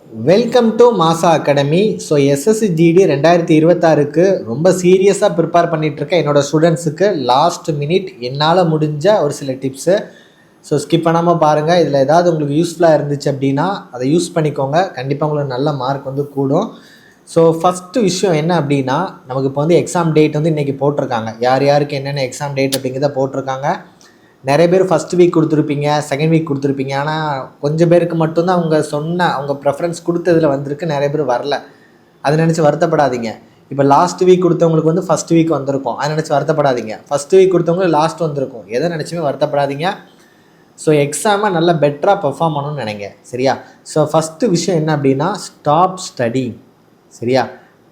Welcome to மாசா academy. So SSC GD 2026க்கு ரொம்ப சீரியஸாக ப்ரிப்பேர் பண்ணிகிட்ருக்கேன் என்னோடய ஸ்டூடெண்ட்ஸுக்கு. லாஸ்ட் மினிட் என்னால் முடிஞ்ச ஒரு சில டிப்ஸு. ஸோ ஸ்கிப் பண்ணாமல் பாருங்கள். இதில் ஏதாவது உங்களுக்கு யூஸ்ஃபுல்லாக இருந்துச்சு அப்படின்னா அதை யூஸ் பண்ணிக்கோங்க. கண்டிப்பாக உங்களுக்கு நல்ல மார்க் வந்து கூடும். ஸோ ஃபஸ்ட்டு விஷயம் என்ன அப்படின்னா, நமக்கு இப்போ வந்து எக்ஸாம் டேட் வந்து இன்றைக்கி போட்டிருக்காங்க. யார் யாருக்கு என்னென்ன எக்ஸாம் டேட் அப்படிங்கிறத போட்டிருக்காங்க. நிறைய பேர் ஃபஸ்ட் வீக் கொடுத்துருப்பீங்க, செகண்ட் வீக் கொடுத்துருப்பீங்க. ஆனால் கொஞ்சம் பேருக்கு மட்டும்தான் அவங்க ப்ரெஃபரன்ஸ் கொடுத்ததில் வந்திருக்கு, நிறைய பேர் வரல. அதை நினச்சி வருத்தப்படாதீங்க. இப்போ லாஸ்ட் வீக் கொடுத்தவங்களுக்கு வந்து ஃபஸ்ட் வீக் வந்திருக்கும், அதை நினச்சி வருத்தப்படாதீங்க. ஃபஸ்ட் வீக் கொடுத்தவங்களுக்கு லாஸ்ட் வந்திருக்கும், எதை நினச்சுமே வருத்தப்படாதீங்க. ஸோ எக்ஸாமை நல்லா பெட்டராக பெர்ஃபார்ம் பண்ணணும்னு நினைங்க, சரியா? ஸோ ஃபஸ்ட்டு விஷயம் என்ன அப்படின்னா, ஸ்டாப் ஸ்டடி, சரியா?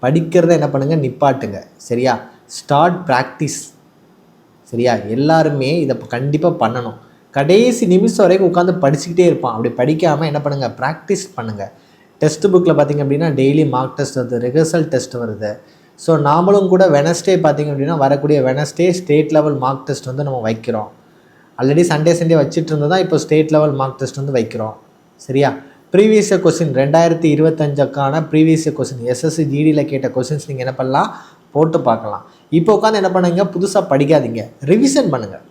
படிக்கிறத என்ன பண்ணுங்கள், நிப்பாட்டுங்க, சரியா? ஸ்டார்ட் ப்ராக்டிஸ், சரியா? எல்லாருமே இதை கண்டிப்பாக பண்ணணும். கடைசி நிமிஷம் வரைக்கும் உட்காந்து படிச்சுக்கிட்டே இருப்பான். அப்படி படிக்காமல் என்ன பண்ணுங்கள், ப்ராக்டிஸ் பண்ணுங்கள். டெஸ்ட் புக்கில் பார்த்திங்க அப்படின்னா டெய்லி மார்க் டெஸ்ட் வருது, ரிஹர்சல் டெஸ்ட் வருது. ஸோ நாமளும் கூட வெனஸ்டே பார்த்திங்க அப்படின்னா வரக்கூடிய Wednesday state level mark test வந்து நம்ம வைக்கிறோம். ஆல்ரெடி சண்டே வச்சுட்டு இருந்தது தான், இப்போ ஸ்டேட் லெவல் மார்க் டெஸ்ட் வந்து வைக்கிறோம், சரியா? ப்ரீவியஸ் கொஸ்டின் 2025க்கான ப்ரீவியஸ் கொஸ்டின் எஸ்எஸ்சி ஜிடியில் கேட்ட கொஸ்டின்ஸ் நீங்கள் என்ன பண்ணலாம், போட்டு பார்க்கலாம். இப்போ உட்காந்து என்ன பண்ணுங்க, புதுசாக படிக்காதீங்க, ரிவிஷன் பண்ணுங்கள்.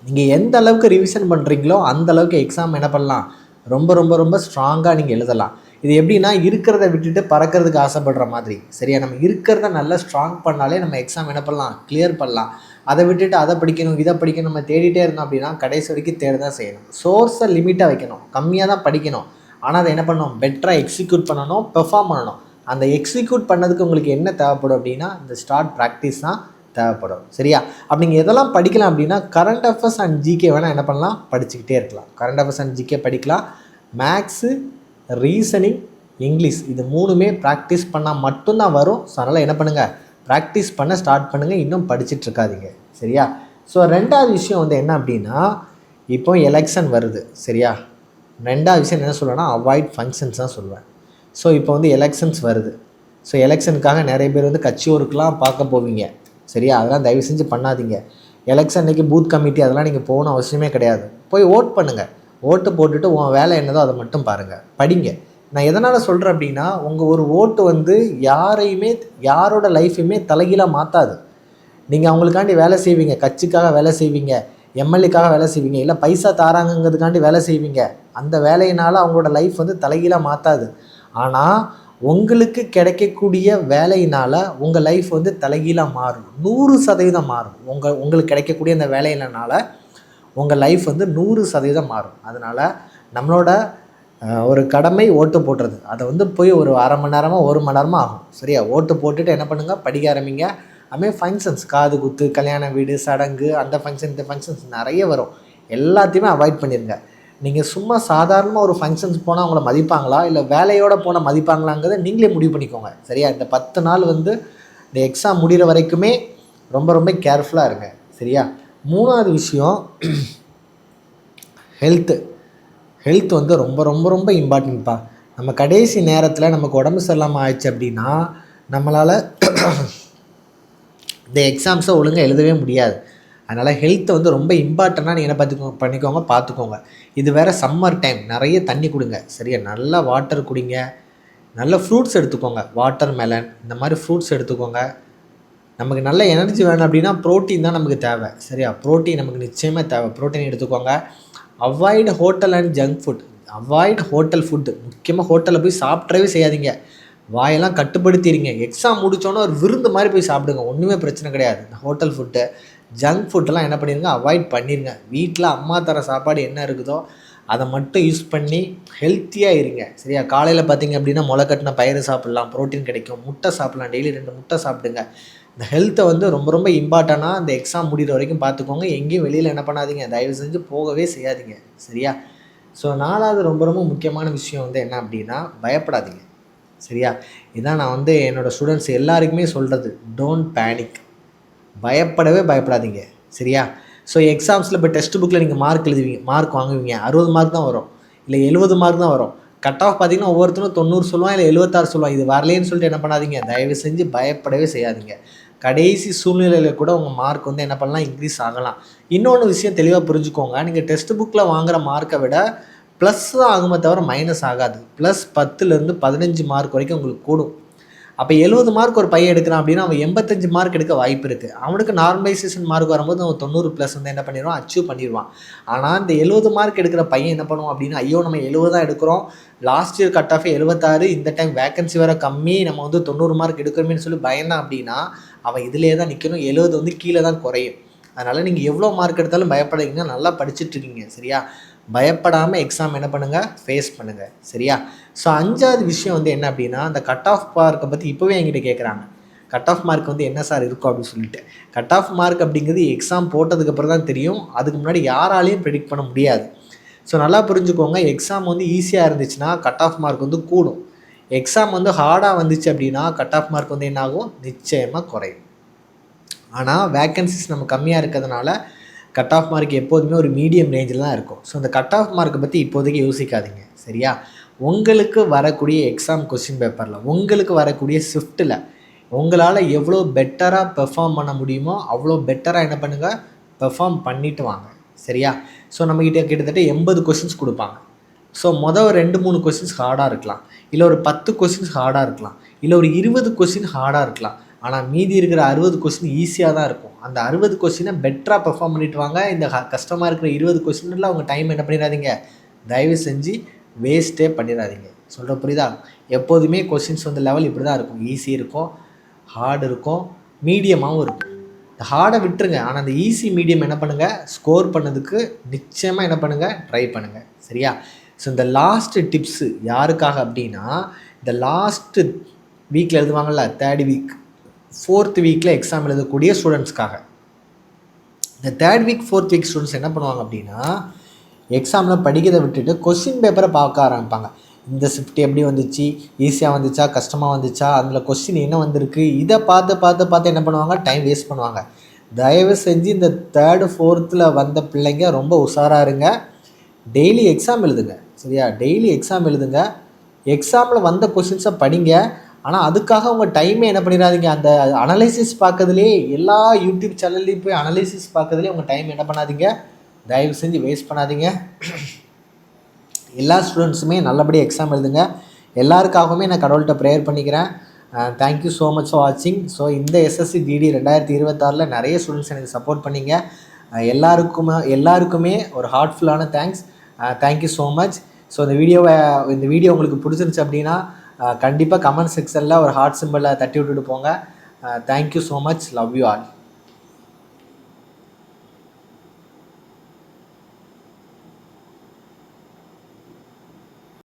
நீங்கள் எந்த அளவுக்கு ரிவிஷன் பண்ணுறீங்களோ அந்த அளவுக்கு எக்ஸாம் என்ன பண்ணலாம், ரொம்ப ரொம்ப ரொம்ப ஸ்ட்ராங்காக நீங்கள் எழுதலாம். இது எப்படின்னா, இருக்கிறத விட்டுட்டு பறக்கிறதுக்கு ஆசைப்படுற மாதிரி, சரியா? நம்ம இருக்கிறத நல்லா ஸ்ட்ராங் பண்ணாலே நம்ம எக்ஸாம் என்ன பண்ணலாம், கிளியர் பண்ணலாம். அதை விட்டுட்டு அதை படிக்கணும் இதை படிக்கணும் நம்ம தேடிட்டே இருந்தோம் அப்படின்னா கடைசி வரைக்கும் தேடி தான் செய்யணும். சோர்ஸை லிமிட்டாக வைக்கணும், கம்மியாக தான் படிக்கணும். ஆனால் அதை என்ன பண்ணணும், பெட்டராக எக்ஸிக்யூட் பண்ணணும், பெர்ஃபார்ம் பண்ணணும். அந்த எக்ஸிக்யூட் பண்ணதுக்கு உங்களுக்கு என்ன தேவைப்படும் அப்படின்னா, இந்த ஸ்டார்ட் ப்ராக்டிஸ் தான் தேவைப்படும், சரியா? அப்படி நீங்கள் எதெல்லாம் படிக்கலாம் அப்படின்னா, கரண்ட் அஃபேர்ஸ் அண்ட் ஜிகே வேணால் என்ன பண்ணலாம், படிச்சுக்கிட்டே இருக்கலாம். கரண்ட் அஃபேர்ஸ் அண்ட் ஜிகே படிக்கலாம். மேக்ஸு, ரீசனிங், இங்கிலீஷ், இது மூணுமே ப்ராக்டிஸ் பண்ணால் மட்டும்தான் வரும். ஸோ அதனால் என்ன பண்ணுங்கள், ப்ராக்டிஸ் பண்ண ஸ்டார்ட் பண்ணுங்கள், இன்னும் படிச்சுட்டு இருக்காதீங்க, சரியா? ஸோ ரெண்டாவது விஷயம் வந்து என்ன அப்படின்னா, இப்போ எலெக்ஷன் வருது, சரியா? ரெண்டாவது விஷயம் என்ன சொல்லுவேன்னா, அவாய்ட் ஃபங்க்ஷன்ஸ் தான் சொல்லுவேன். ஸோ இப்போ வந்து எலெக்ஷன்ஸ் வருது. ஸோ எலெக்ஷனுக்காக நிறைய பேர் வந்து கட்சி ஒர்க்கெலாம் பார்க்க போவீங்க, சரியா? அதெல்லாம் தயவு செஞ்சு பண்ணாதீங்க. எலெக்ஷன் அன்றைக்கி பூத் கமிட்டி அதெல்லாம் நீங்கள் போகணும் அவசியமே கிடையாது. போய் ஓட் பண்ணுங்கள். ஓட்டு போட்டுட்டு உன் வேலை என்னதோ அதை மட்டும் பாருங்கள், படிங்க. நான் எதனால் சொல்கிறேன் அப்படின்னா, உங்கள் ஒரு ஓட்டு வந்து யாரோட லைஃபையுமே தலைகீழாக மாற்றாது. நீங்கள் அவங்களுக்காண்டி வேலை செய்வீங்க, கட்சிக்காக வேலை செய்வீங்க, எம்எல்ஏக்காக வேலை செய்வீங்க, இல்லை பைசா தாராங்கிறதுக்காண்டி வேலை செய்வீங்க. அந்த வேலையினால் அவங்களோட லைஃப் வந்து தலைகீழாக மாற்றாது. ஆனால் உங்களுக்கு கிடைக்கக்கூடிய வேலையினால் உங்கள் லைஃப் வந்து தலைகீழாக மாறும், 100% மாறும். உங்களுக்கு கிடைக்கக்கூடிய அந்த வேலையினால உங்கள் லைஃப் வந்து 100% மாறும். அதனால் நம்மளோட ஒரு கடமை ஓட்டு போடுறது. அதை வந்து போய் ஒரு அரை மணி நேரமாக 1 மணி நேரமாக ஆகும், சரியா? ஓட்டு போட்டுட்டு என்ன பண்ணுங்கள், படிக்க ஆரம்பிங்க. அதுமாதிரி ஃபங்க்ஷன்ஸ், காது குத்து, கல்யாண வீடு, சடங்கு, அந்த ஃபங்க்ஷன் இந்த ஃபங்க்ஷன்ஸ் நிறைய வரும். எல்லாத்தையுமே அவாய்ட் பண்ணிடுங்க. நீங்கள் சும்மா சாதாரணமாக ஒரு ஃபங்க்ஷன்ஸ் போனால் அவங்கள மதிப்பாங்களா, இல்லை வேலையோடு போனால் மதிப்பாங்களாங்கிறத நீங்களே முடிவு பண்ணிக்கோங்க, சரியா? இந்த 10 நாள் வந்து இந்த எக்ஸாம் முடிகிற வரைக்குமே ரொம்ப ரொம்ப கேர்ஃபுல்லாக இருங்க, சரியா? மூணாவது விஷயம், ஹெல்த் வந்து ரொம்ப ரொம்ப ரொம்ப இம்பார்ட்டன்ட்ப்பா. நம்ம கடைசி நேரத்தில் நமக்கு உடம்பு சரியில்லாமல் ஆயிடுச்சு அப்படின்னா நம்மளால் இந்த எக்ஸாம்ஸை ஒழுங்காக எழுதவே முடியாது. அதனால் ஹெல்த்தை வந்து ரொம்ப இம்பார்ட்டண்ட்டாக நீங்கள் என்ன பார்த்துக்கோங்க. இது வேறு சம்மர் டைம், நிறைய தண்ணி குடிங்க, சரியா? நல்லா வாட்டர் குடிங்க, நல்ல ஃப்ரூட்ஸ் எடுத்துக்கோங்க, வாட்டர் மெலன் இந்த மாதிரி ஃப்ரூட்ஸ் எடுத்துக்கோங்க. நமக்கு நல்ல எனர்ஜி வேணும் அப்படின்னா ப்ரோட்டீன் தான் நமக்கு தேவை, சரியா? ப்ரோட்டீன் நமக்கு நிச்சயமாக தேவை, ப்ரோட்டீன் எடுத்துக்கோங்க. Avoid hotel and junk food, avoid hotel food. முக்கியமாக ஹோட்டலில் போய் சாப்பிட்றவே செய்யாதீங்க, வாயெல்லாம் கட்டுப்படுத்திடுங்க. எக்ஸாம் முடித்தோன்னே ஒரு விருந்து மாதிரி போய் சாப்பிடுங்க, ஒன்றுமே பிரச்சனை கிடையாது. இந்த ஹோட்டல் ஃபுட்டு, ஜங்க் ஃபுட்டெல்லாம் என்ன பண்ணிடுங்க, அவாய்ட் பண்ணிடுங்க. வீட்டில் அம்மா தர சாப்பாடு என்ன இருக்குதோ அதை மட்டும் யூஸ் பண்ணி ஹெல்த்தியாக இருங்க, சரியா? காலையில் பார்த்திங்க அப்படின்னா முளைக்கட்டின பயிறு சாப்பிட்லாம், ப்ரோட்டீன் கிடைக்கும். முட்டை சாப்பிட்லாம், டெய்லி 2 முட்டை சாப்பிடுங்க. இந்த ஹெல்த்தை வந்து ரொம்ப ரொம்ப இம்பார்ட்டண்ட்டாக இந்த எக்ஸாம் முடிகிற வரைக்கும் பார்த்துக்கோங்க. எங்கேயும் வெளியில் என்ன பண்ணாதீங்க, தயவு செஞ்சு போகவே செய்யாதீங்க, சரியா? ஸோ 4வது ரொம்ப ரொம்ப முக்கியமான விஷயம் வந்து என்ன அப்படின்னா, பயப்படாதீங்க, சரியா? இதான் நான் வந்து என்னோடய ஸ்டூடெண்ட்ஸ் எல்லாருக்குமே சொல்கிறது, டோன்ட் பேனிக். பயப்படாதீங்க, சரியா? ஸோ எக்ஸாம்ஸில் இப்போ டெஸ்ட் புக்கில் நீங்கள் மார்க் வாங்குவீங்க, 60 மார்க் தான் வரும், இல்லை 70 மார்க் தான் வரும். கட் ஆஃப் பார்த்திங்கன்னா ஒவ்வொருத்தரும் 90 சொல்லுவான், இல்லை 76 சொல்லுவான். இது வரலேன்னு சொல்லிட்டு என்ன பண்ணாதீங்க, தயவு செஞ்சு பயப்படவே செய்யாதீங்க. கடைசி சூழ்நிலையில் கூட உங்கள் மார்க் வந்து என்ன பண்ணலாம், இன்க்ரீஸ் ஆகலாம். இன்னொன்று விஷயம் தெளிவாக புரிஞ்சுக்கோங்க, நீங்கள் டெஸ்ட் புக்கில் வாங்குகிற மார்க்கை விட ப்ளஸ் தான் ஆகுமே தவிர மைனஸ் ஆகாது. ப்ளஸ் 10லேருந்து 15 மார்க் வரைக்கும் உங்களுக்கு கூடும். அப்போ 70 மார்க் ஒரு பையன் எடுக்கிறான் அப்படின்னா அவன் 85 மார்க் எடுக்க வாய்ப்பு இருக்குது. அவனுக்கு நார்மலைசேஷன் மார்க் வரும்போது அவன் 90 ப்ளஸ் வந்து என்ன பண்ணிடுவான், அச்சீவ் பண்ணிடுவான். ஆனால் இந்த 70 மார்க் எடுக்கிற பையன் என்ன பண்ணுவான் அப்படின்னா, ஐயோ நம்ம 70 தான் எடுக்கிறோம், லாஸ்ட் இயர் கட் ஆஃப் 76, இந்த டைம் வேகன்சி வேறு கம்மி, நம்ம வந்து 90 மார்க் எடுக்கிறோமேனு சொல்லி பயந்தான் அப்படின்னா அவன் இதிலே தான் நிற்கணும். 70 வந்து கீழே தான் குறையும். அதனால் நீங்கள் எவ்வளோ மார்க் எடுத்தாலும் பயப்படாதீங்க, நல்லா படிச்சுட்ருக்கீங்க சரியா. பயப்படாமல் எக்ஸாம் என்ன பண்ணுங்கள், ஃபேஸ் பண்ணுங்கள் சரியா. ஸோ 5வது விஷயம் வந்து என்ன அப்படின்னா, அந்த கட் ஆஃப் மார்க்கை பற்றி இப்போவே என்கிட்ட கேட்குறாங்க. கட் ஆஃப் மார்க் வந்து என்ன சார் இருக்கும் அப்படின்னு சொல்லிட்டு. கட் ஆஃப் மார்க் அப்படிங்கிறது எக்ஸாம் போட்டதுக்கப்புறம் தான் தெரியும். அதுக்கு முன்னாடி யாராலையும் ப்ரெடிக்ட் பண்ண முடியாது. ஸோ நல்லா புரிஞ்சுக்கோங்க, எக்ஸாம் வந்து ஈஸியாக இருந்துச்சுன்னா கட் ஆஃப் மார்க் வந்து கூடும். எக்ஸாம் வந்து ஹார்டாக வந்துச்சு அப்படின்னா கட் ஆஃப் மார்க் வந்து என்ன ஆகும், நிச்சயமாக குறையும். ஆனால் வேக்கன்சிஸ் நம்ம கம்மியாக இருக்கிறதுனால கட் ஆஃப் மார்க் எப்போதுமே ஒரு மீடியம் ரேஞ்சில் தான் இருக்கும். ஸோ அந்த கட் ஆஃப் மார்க்கை பற்றி இப்போதைக்கு யோசிக்காதீங்க சரியா. உங்களுக்கு வரக்கூடிய எக்ஸாம் கொஸ்டின் பேப்பரில், உங்களுக்கு வரக்கூடிய ஷிஃப்ட்டில் உங்களால் எவ்வளோ பெட்டராக பெர்ஃபார்ம் பண்ண முடியுமோ அவ்வளோ பெட்டராக என்ன பண்ணுங்கள், பெர்ஃபார்ம் பண்ணிவிட்டு வாங்க சரியா. ஸோ நம்மக்கிட்ட கிட்டத்தட்ட 80 கொஸ்டின்ஸ் கொடுப்பாங்க. ஸோ மொதல் 2-3 கொஸ்டின்ஸ் ஹார்டாக இருக்கலாம், இல்லை ஒரு 10 கொஸ்டின்ஸ் ஹார்டாக இருக்கலாம், இல்லை ஒரு 20 கொஸ்டின் ஹார்டாக இருக்கலாம். ஆனால் மீதி இருக்கிற 60 கொஸ்டின் ஈஸியாக தான் இருக்கும். அந்த 60 கொஸ்டினை பெட்டராக பெர்ஃபார்ம் பண்ணிட்டு வாங்க. இந்த கஷ்டமாக இருக்கிற 20 கொஸ்டினில் அவங்க டைம் என்ன பண்ணிடாதீங்க, தயவு செஞ்சு வேஸ்ட்டே பண்ணிடாதீங்க. சொல்கிற புரியுதா. எப்போதுமே கொஸ்டின்ஸ் வந்து லெவல் இப்படி தான் இருக்கும். ஈஸி இருக்கும், ஹார்டு இருக்கும், மீடியமாகவும் இருக்கும். இந்த ஹார்டை விட்டுருங்க, ஆனால் அந்த ஈஸி மீடியம் என்ன பண்ணுங்கள், ஸ்கோர் பண்ணதுக்கு நிச்சயமாக என்ன பண்ணுங்கள், ட்ரை பண்ணுங்கள் சரியா. ஸோ இந்த லாஸ்ட்டு டிப்ஸு யாருக்காக அப்படின்னா, இந்த லாஸ்ட்டு வீக்கில் எழுதுவாங்கள்ல, 3rd வீக் 4th வீக்கில் எக்ஸாம் எழுதக்கூடிய ஸ்டூடெண்ட்ஸ்க்காக. இந்த 3rd week 4th weak students என்ன பண்ணுவாங்க அப்படின்னா, எக்ஸாமில் படிக்கிறதை விட்டுட்டு கொஸ்டின் பேப்பரை பார்க்க ஆரம்பிப்பாங்க. இந்த ஷிஃப்ட் எப்படி வந்துச்சு, ஈஸியாக வந்துச்சா கஷ்டமாக வந்துச்சா, அதில் கொஸ்டின் என்ன வந்திருக்கு, இதை பார்த்து என்ன பண்ணுவாங்க, டைம் வேஸ்ட் பண்ணுவாங்க. தயவு செஞ்சு இந்த 3rd 4th வந்த பிள்ளைங்க ரொம்ப உஷாராக இருங்க. டெய்லி எக்ஸாம் எழுதுங்க சரியா. டெய்லி எக்ஸாம் எழுதுங்க, எக்ஸாமில் வந்த கொஸ்டின்ஸை படிங்க. ஆனால் அதுக்காக உங்கள் டைமே என்ன பண்ணிடாதீங்க, அந்த அனலைசிஸ் பார்க்கறதுலே, எல்லா யூடியூப் சேனல்லையும் போய் அனலைசிஸ் பார்க்கறதுலே உங்கள் டைம் என்ன பண்ணாதீங்க, தயவு செஞ்சு வேஸ்ட் பண்ணாதீங்க. எல்லா ஸ்டூடெண்ட்ஸுமே நல்லபடியாக எக்ஸாம் எழுதுங்க. எல்லாருக்காகவுமே நான் கடவுள்கிட்ட ப்ரேயர் பண்ணிக்கிறேன். தேங்க்யூ ஸோ மச் ஃபார் வாட்சிங். ஸோ இந்த எஸ்எஸ்சி ஜிடி 2026 நிறைய ஸ்டூடெண்ட்ஸ் எனக்கு சப்போர்ட் பண்ணிங்க. எல்லாருக்குமே ஒரு ஹார்ட்ஃபுல்லான thanks. Thank you so much. So இந்த வீடியோ உங்களுக்கு பிடிச்சிருந்துச்சு அப்படின்னா கண்டிப்பாக கமெண்ட் செக்ஷனில் ஒரு ஹார்ட் சிம்பிளை தட்டி விட்டுட்டு போங்க. Thank you so much. Love you all.